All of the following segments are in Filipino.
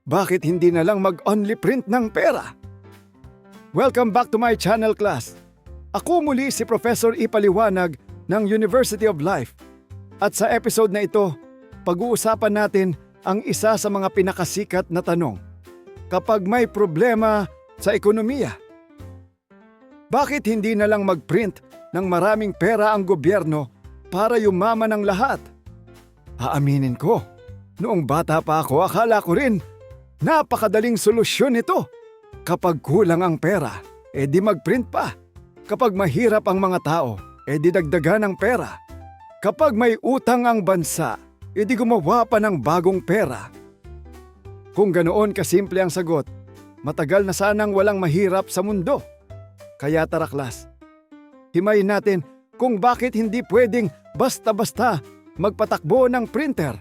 Bakit hindi na lang mag-only print ng pera? Welcome back to my channel, class. Ako muli si Professor Ipaliwanag ng University of Life. At sa episode na ito, pag-uusapan natin ang isa sa mga pinakasikat na tanong. Kapag may problema sa ekonomiya, bakit hindi na lang mag-print ng maraming pera ang gobyerno para yumaman ang lahat? Aaminin ko, noong bata pa ako, akala ko rin napakadaling solusyon ito. Kapag kulang ang pera, edi mag-print pa. Kapag mahirap ang mga tao, edi dagdagan ng pera. Kapag may utang ang bansa, edi gumawa pa ng bagong pera. Kung ganoon kasimple ang sagot, matagal na sanang walang mahirap sa mundo. Kaya tara, class, himayin natin kung bakit hindi pwedeng basta-basta magpatakbo ng printer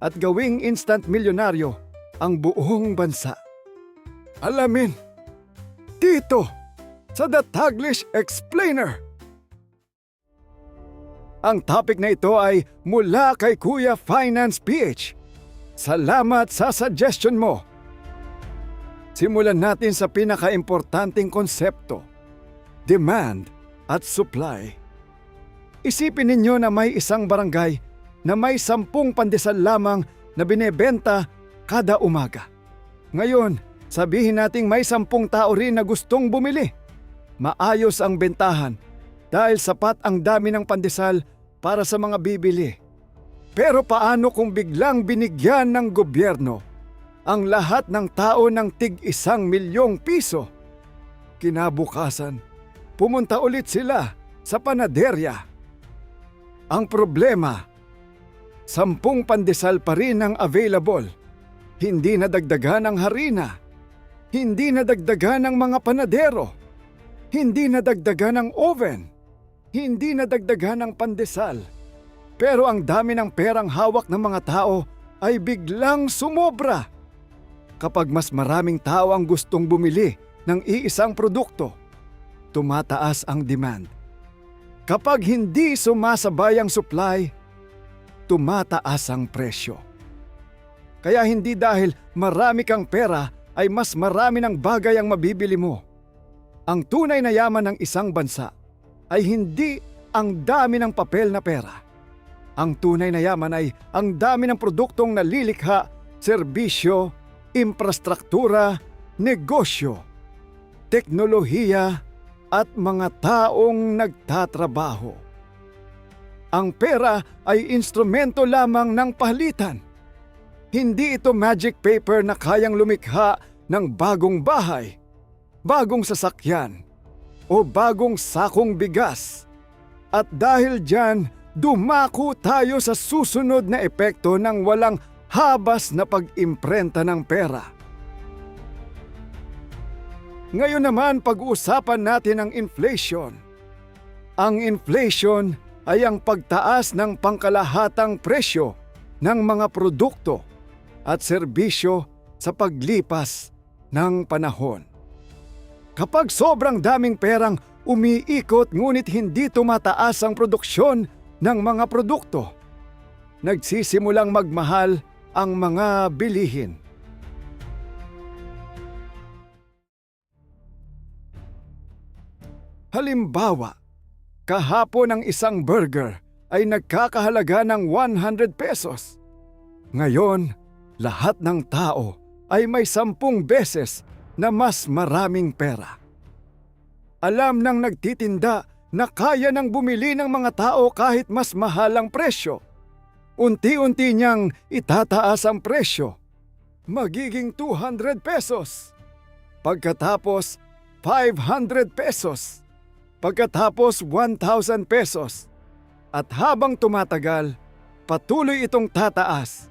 at gawing instant milyonaryo ang buong bansa. Alamin dito sa The Taglish Explainer. Ang topic na ito ay mula kay Kuya Finance PH. Salamat sa suggestion mo. Simulan natin sa pinaka-importanting konsepto, demand at supply. Isipin ninyo na may isang barangay na may 10 pandesal lamang na binebenta kada umaga. Ngayon, sabihin nating may 10 tao rin na gustong bumili. Maayos ang bentahan dahil sapat ang dami ng pandesal para sa mga bibili. Pero paano kung biglang binigyan ng gobyerno ang lahat ng tao ng tig-1 milyong piso? Kinabukasan, pumunta ulit sila sa panaderya. Ang problema, 10 pandesal pa rin ang available. Hindi nadagdagan ang harina. Hindi nadagdagan ang mga panadero. Hindi nadagdagan ang oven. Hindi nadagdagan ang pandesal. Pero ang dami ng perang hawak ng mga tao ay biglang sumobra. Kapag mas maraming tao ang gustong bumili ng iisang produkto, tumataas ang demand. Kapag hindi sumasabay ang supply, tumataas ang presyo. Kaya hindi dahil marami kang pera ay mas marami ng bagay ang mabibili mo. Ang tunay na yaman ng isang bansa ay hindi ang dami ng papel na pera. Ang tunay na yaman ay ang dami ng produktong nalilikha, serbisyo, infrastruktura, negosyo, teknolohiya at mga taong nagtatrabaho. Ang pera ay instrumento lamang ng palitan. Hindi ito magic paper na kayang lumikha ng bagong bahay, bagong sasakyan, o bagong sakong bigas. At dahil dyan, dumako tayo sa susunod na epekto ng walang habas na pag-imprenta ng pera. Ngayon naman pag-uusapan natin ang inflation. Ang inflation ay ang pagtaas ng pangkalahatang presyo ng mga produkto at serbisyo sa paglipas ng panahon. Kapag sobrang daming perang umiikot ngunit hindi tumataas ang produksyon ng mga produkto, nagsisimulang magmahal ang mga bilihin. Halimbawa, kahapon ang isang burger ay nagkakahalaga ng 100 pesos. Ngayon, lahat ng tao ay may 10 beses na mas maraming pera. Alam ng nagtitinda na kaya nang bumili ng mga tao kahit mas mahal ang presyo. Unti-unti niyang itataas ang presyo. Magiging 200 pesos. Pagkatapos, 500 pesos. Pagkatapos 1,000 pesos. At habang tumatagal, patuloy itong tataas.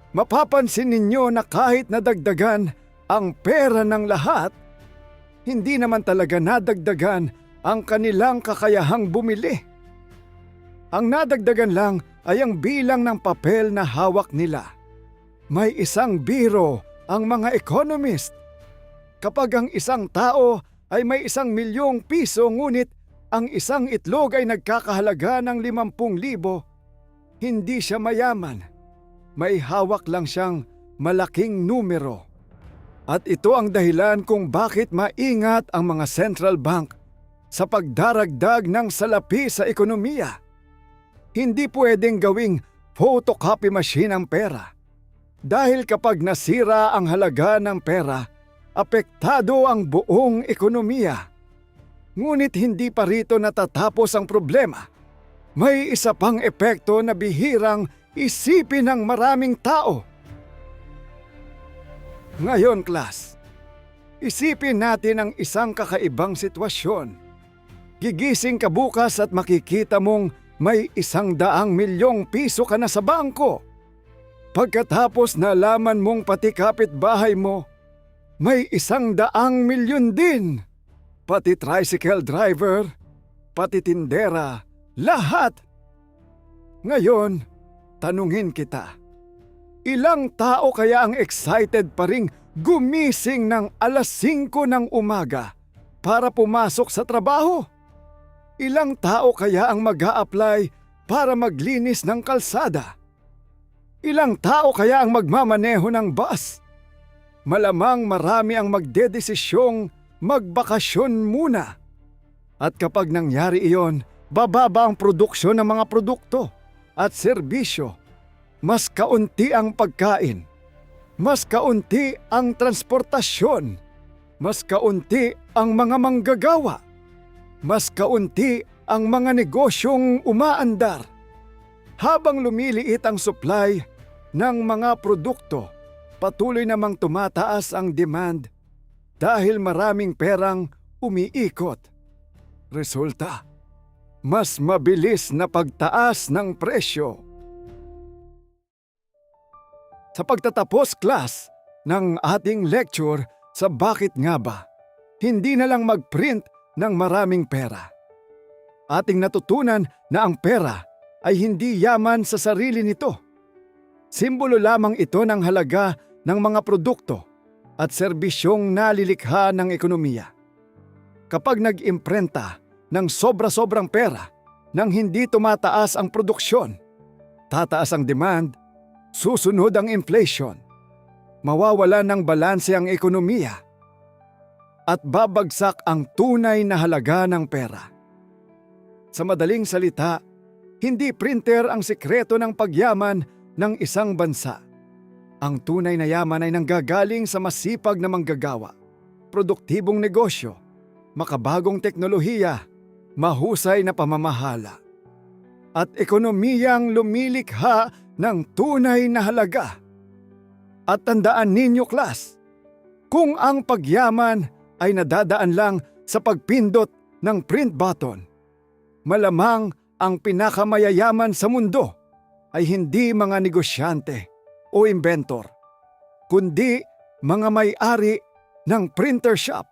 Mapapansin ninyo na kahit nadagdagan ang pera ng lahat, hindi naman talaga nadagdagan ang kanilang kakayahang bumili. Ang nadagdagan lang ay ang bilang ng papel na hawak nila. May isang biro ang mga economist. Kapag ang isang tao ay may 1 milyong piso ngunit ang isang itlog ay nagkakahalaga ng 50,000, hindi siya mayaman. May hawak lang siyang malaking numero. At ito ang dahilan kung bakit maingat ang mga central bank sa pagdaragdag ng salapi sa ekonomiya. Hindi pwedeng gawing photocopy machine ang pera. Dahil kapag nasira ang halaga ng pera, apektado ang buong ekonomiya. Ngunit hindi pa rito natatapos ang problema. May isa pang epekto na bihirang isipin ng maraming tao. Ngayon, class, isipin natin ang isang kakaibang sitwasyon. Gigising ka bukas at makikita mong may 100 milyong piso ka na sa bangko. Pagkatapos nalaman mong pati kapitbahay mo, may 100 milyon din. Pati tricycle driver, pati tindera, lahat. Ngayon, tanungin kita. Ilang tao kaya ang excited pa ring gumising ng alas 5 ng umaga para pumasok sa trabaho? Ilang tao kaya ang mag-a-apply para maglinis ng kalsada? Ilang tao kaya ang magmamaneho ng bus? Malamang marami ang magdedesisyong magbakasyon muna. At kapag nangyari iyon, bababa ang produksyon ng mga produkto at serbisyo. Mas kaunti ang pagkain. Mas kaunti ang transportasyon. Mas kaunti ang mga manggagawa. Mas kaunti ang mga negosyong umaandar. Habang lumiliit ang supply ng mga produkto, patuloy namang tumataas ang demand dahil maraming perang umiikot. Resulta, mas mabilis na pagtaas ng presyo. Sa pagtatapos, class, ng ating lecture sa bakit nga ba, hindi na lang mag-print ng maraming pera. Ating natutunan na ang pera ay hindi yaman sa sarili nito. Simbolo lamang ito ng halaga ng mga produkto at serbisyong nalilikha ng ekonomiya. Kapag nag-imprenta ng sobra-sobrang pera nang hindi tumataas ang produksyon, tataas ang demand, susunod ang inflation, mawawala ng balanse ang ekonomiya, at babagsak ang tunay na halaga ng pera. Sa madaling salita, hindi printer ang sikreto ng pagyaman ng isang bansa. Ang tunay na yaman ay nanggagaling sa masipag na manggagawa, produktibong negosyo, makabagong teknolohiya, mahusay na pamamahala, at ekonomiyang lumilikha ng tunay na halaga. At tandaan ninyo, class, kung ang pagyaman ay nadadaan lang sa pagpindot ng print button, malamang ang pinakamayayaman sa mundo ay hindi mga negosyante o inventor, kundi mga may-ari ng printer shop.